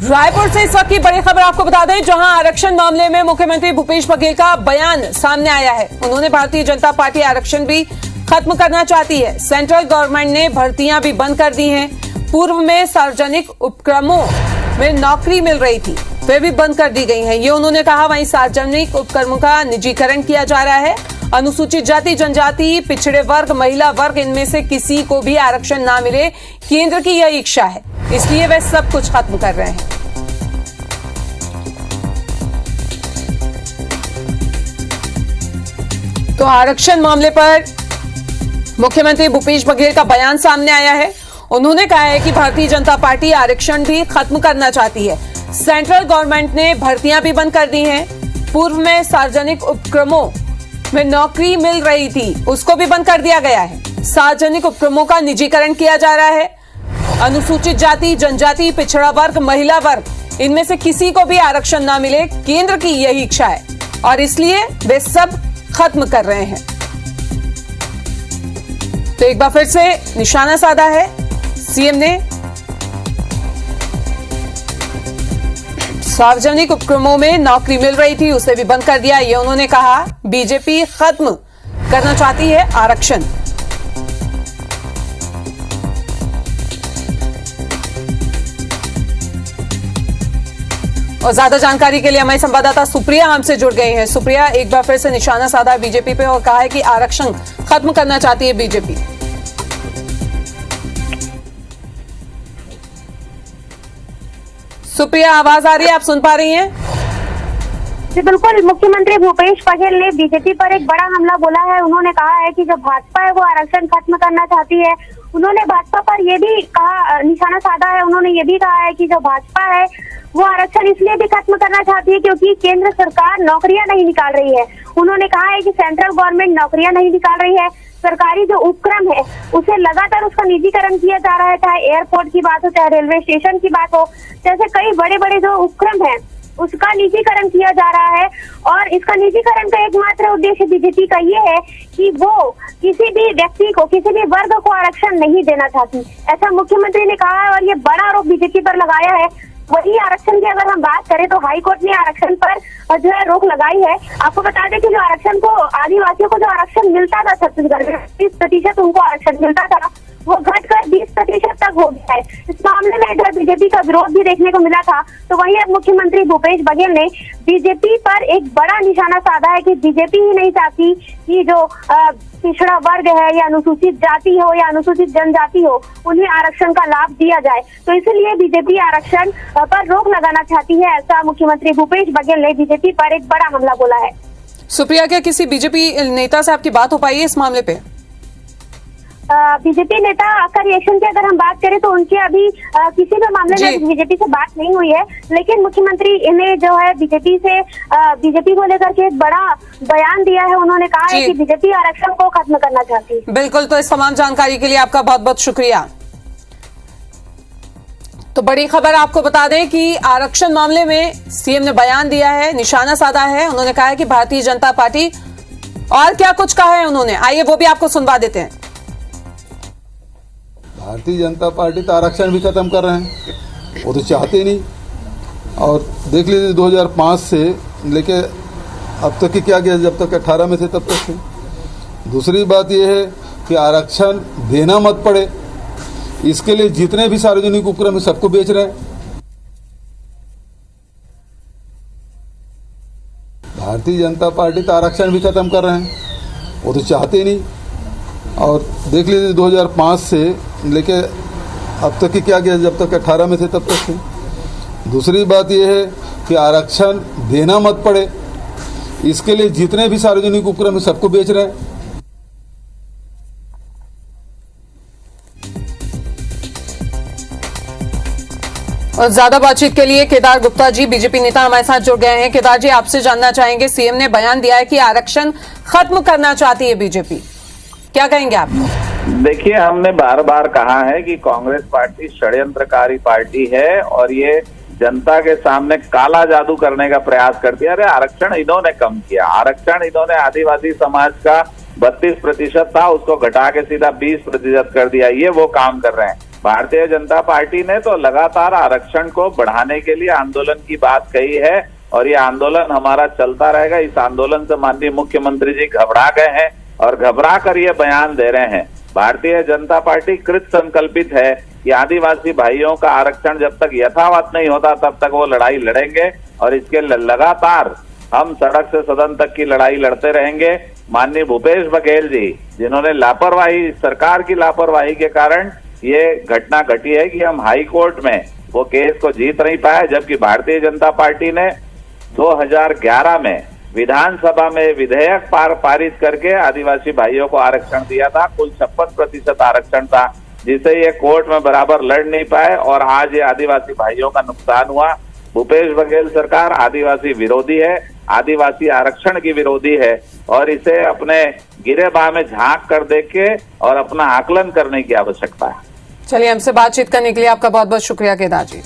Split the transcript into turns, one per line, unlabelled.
रायपुर से इस वक्त की बड़ी खबर आपको बता दें, जहां आरक्षण मामले में मुख्यमंत्री भूपेश बघेल का बयान सामने आया है। उन्होंने भारतीय जनता पार्टी आरक्षण भी खत्म करना चाहती है। सेंट्रल गवर्नमेंट ने भर्तियां भी बंद कर दी हैं। पूर्व में सार्वजनिक उपक्रमों में नौकरी मिल रही थी, वे भी बंद कर दी गई हैं, ये उन्होंने कहा। वहीं सार्वजनिक उपक्रमों का निजीकरण किया जा रहा है। अनुसूचित जाति, जनजाति, पिछड़े वर्ग, महिला वर्ग, इनमें से किसी को भी आरक्षण ना मिले, केंद्र की यह इच्छा है, इसलिए वे सब कुछ खत्म कर रहे हैं। तो आरक्षण मामले पर मुख्यमंत्री भूपेश बघेल का बयान सामने आया है। उन्होंने कहा है कि भारतीय जनता पार्टी आरक्षण भी खत्म करना चाहती है। सेंट्रल गवर्नमेंट ने भर्तियां भी बंद कर दी हैं। पूर्व में सार्वजनिक उपक्रमों में नौकरी मिल रही थी, उसको भी बंद कर दिया गया है। सार्वजनिक उपक्रमों का निजीकरण किया जा रहा है। अनुसूचित जाति, जनजाति, पिछड़ा वर्ग, महिला वर्ग, इनमें से किसी को भी आरक्षण ना मिले, केंद्र की यही इच्छा है और इसलिए वे सब खत्म कर रहे हैं। तो एक बार फिर से निशाना साधा है सीएम ने। सार्वजनिक उपक्रमों में नौकरी मिल रही थी, उसे भी बंद कर दिया, ये उन्होंने कहा। बीजेपी खत्म करना चाहती है आरक्षण। और ज्यादा जानकारी के लिए हमारे संवाददाता सुप्रिया हमसे जुड़ गई हैं। सुप्रिया, एक बार फिर से निशाना साधा बीजेपी पे और कहा है कि आरक्षण खत्म करना चाहती है बीजेपी। सुप्रिया, आवाज आ रही है? आप सुन पा रही हैं?
जी बिल्कुल। मुख्यमंत्री भूपेश बघेल ने बीजेपी पर एक बड़ा हमला बोला है। उन्होंने कहा है कि जो भाजपा है वो आरक्षण खत्म करना चाहती है। उन्होंने भाजपा पर ये भी कहा, निशाना साधा है, उन्होंने ये भी कहा है कि जो भाजपा है वो आरक्षण इसलिए भी खत्म करना चाहती है क्योंकि केंद्र सरकार नौकरियां नहीं निकाल रही है। उन्होंने कहा है कि सेंट्रल गवर्नमेंट नौकरियां नहीं निकाल रही है। सरकारी जो उपक्रम है उसे लगातार उसका निजीकरण किया जा रहा है, चाहे एयरपोर्ट की बात हो, चाहे रेलवे स्टेशन की बात हो, जैसे कई बड़े बड़े जो उपक्रम है उसका निजीकरण किया जा रहा है। और इसका निजीकरण का एकमात्र उद्देश्य बीजेपी का ये है कि वो किसी भी व्यक्ति को, किसी भी वर्ग को आरक्षण नहीं देना चाहती, ऐसा मुख्यमंत्री ने कहा है। और ये बड़ा आरोप बीजेपी पर लगाया है। वही आरक्षण की अगर हम बात करें तो हाईकोर्ट ने आरक्षण पर जो है रोक लगाई है। आपको बता दें कि जो आरक्षण को, आदिवासियों को जो आरक्षण मिलता था छत्तीसगढ़ में 30% उनको आरक्षण मिलता था, वो घटकर 20% तक हो गया है। इस मामले में इधर बीजेपी का विरोध भी देखने को मिला था। तो वहीं अब मुख्यमंत्री भूपेश बघेल ने बीजेपी पर एक बड़ा निशाना साधा है कि बीजेपी ही नहीं चाहती कि जो पिछड़ा वर्ग है या अनुसूचित जाति हो या अनुसूचित जनजाति हो, उन्हें आरक्षण का लाभ दिया जाए। तो इसलिए बीजेपी आरक्षण पर रोक लगाना चाहती है, ऐसा मुख्यमंत्री भूपेश बघेल ने बीजेपी पर एक बड़ा हमला बोला है।
सुप्रिया, क्या किसी बीजेपी नेता से आपकी बात हो पाई है इस मामले पे?
बीजेपी नेता का रिएक्शन की अगर हम बात करें तो उनके अभी किसी भी मामले में बीजेपी से बात नहीं हुई है। लेकिन मुख्यमंत्री ने जो है बीजेपी को लेकर के एक बड़ा बयान दिया है। उन्होंने कहा है कि बीजेपी आरक्षण को खत्म करना चाहती है।
बिल्कुल, तो इस तमाम जानकारी के लिए आपका बहुत बहुत शुक्रिया। तो बड़ी खबर आपको बता दें कि आरक्षण मामले में सीएम ने बयान दिया है, निशाना साधा है। उन्होंने कहा है कि भारतीय जनता पार्टी, और क्या कुछ कहा है उन्होंने, आइए वो भी आपको सुनवा देते हैं।
भारतीय जनता पार्टी तो आरक्षण भी खत्म कर रहे हैं, वो तो चाहते नहीं। और देख लीजिए 2005 से लेके अब तक की क्या किया, जब तक 18 में थे तब तक थे। दूसरी बात यह है कि आरक्षण देना मत पड़े, इसके लिए जितने भी सार्वजनिक उपक्रम है सबको बेच रहे हैं। भारतीय जनता पार्टी तो आरक्षण भी खत्म कर रहे हैं, वो तो चाहते नहीं। और देख लीजिए 2005 से लेके अब तक की क्या किया, जब तक 18 में थे तब तक थे। दूसरी बात यह है कि आरक्षण देना मत पड़े, इसके लिए जितने भी सार्वजनिक उपक्रम है सबको बेच रहे हैं।
और ज्यादा बातचीत के लिए केदार गुप्ता जी, बीजेपी नेता, हमारे साथ जुड़ गए हैं। केदार जी, आपसे जानना चाहेंगे, सीएम ने बयान दिया है कि आरक्षण खत्म करना चाहती है बीजेपी, क्या कहेंगे आप?
देखिए, हमने बार बार कहा है कि कांग्रेस पार्टी षड्यंत्रकारी पार्टी है और ये जनता के सामने काला जादू करने का प्रयास करती है। अरे आरक्षण इन्होंने कम किया, आरक्षण इन्होंने आदिवासी समाज का 32% था, उसको घटा के सीधा 20% कर दिया। ये वो काम कर रहे हैं। भारतीय जनता पार्टी ने तो लगातार आरक्षण को बढ़ाने के लिए आंदोलन की बात कही है और ये आंदोलन हमारा चलता रहेगा। इस आंदोलन से माननीय मुख्यमंत्री जी घबरा गए हैं और घबरा कर ये बयान दे रहे हैं। भारतीय जनता पार्टी कृत संकल्पित है कि आदिवासी भाइयों का आरक्षण जब तक यथावत नहीं होता तब तक वो लड़ाई लड़ेंगे और इसके लगातार हम सड़क से सदन तक की लड़ाई लड़ते रहेंगे। माननीय भूपेश बघेल जी, जिन्होंने लापरवाही, सरकार की लापरवाही के कारण ये घटना घटी है कि हम हाई कोर्ट में वो केस को जीत नहीं पाए, जबकि भारतीय जनता पार्टी ने 2011 में विधानसभा में विधेयक पारित करके आदिवासी भाइयों को आरक्षण दिया था। कुल 56% आरक्षण था, जिसे ये कोर्ट में बराबर लड़ नहीं पाए और आज ये आदिवासी भाइयों का नुकसान हुआ। भूपेश बघेल सरकार आदिवासी विरोधी है, आदिवासी आरक्षण की विरोधी है और इसे अपने गिरेबान में झांक कर देखे और अपना आकलन करने की आवश्यकता है।
चलिए, हमसे बातचीत करने के लिए आपका बहुत बहुत शुक्रिया केदार जी।